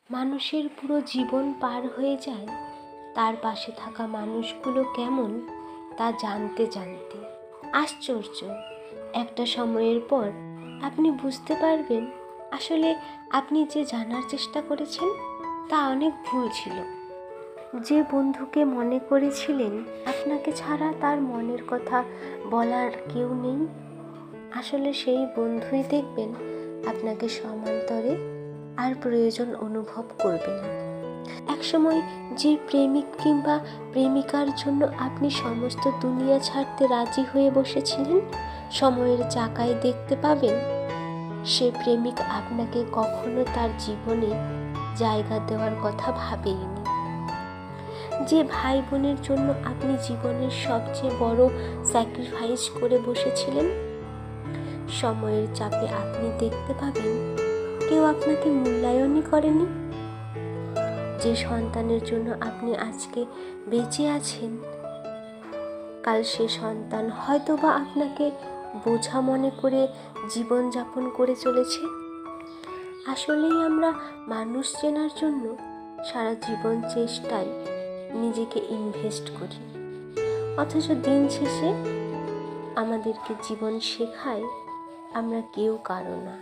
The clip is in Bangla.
মানুষের পুরো জীবন পার হয়ে যায় তার পাশে থাকা মানুষগুলো কেমন তা জানতে জানতে। আশ্চর্য, একটা সময়ের পর আপনি বুঝতে পারবেন আসলে আপনি যে জানার চেষ্টা করেছেন তা অনেক ভুল ছিল। যে বন্ধুকে মনে করেছিলেন আপনাকে ছাড়া তার মনের কথা বলার কেউ নেই, আসলে সেই বন্ধুই দেখবেন আপনাকে সমান্তরে আর প্রয়োজন অনুভব করবে না। একসময় যে প্রেমিক কিংবা প্রেমিকার জন্য আপনি সমস্ত দুনিয়া ছাড়তে রাজি হয়ে বসেছিলেন, সময়ের চাকায় দেখতে পাবেন সে প্রেমিক আপনাকে কখনো তার জীবনে জায়গা দেওয়ার কথা ভাবেইনি। যে ভাই বোনের জন্য আপনি জীবনের সবচেয়ে বড় স্যাক্রিফাইস করে বসেছিলেন, সময়ের চাপে আপনি দেখতে পাবেন কেউ আপনাকে মূল্যায়নই করেনি। যে সন্তানের জন্য আপনি আজকে বেঁচে আছেন, কাল সে সন্তান হয়তোবা আপনাকে বোঝা মনে করে জীবনযাপন করে চলেছে। আসলেই আমরা মানুষ চেনার জন্য সারা জীবন চেষ্টায় নিজেকে ইনভেস্ট করি, অথচ দিন শেষে আমাদেরকে জীবন শেখায় আমরা কেউ কারো না।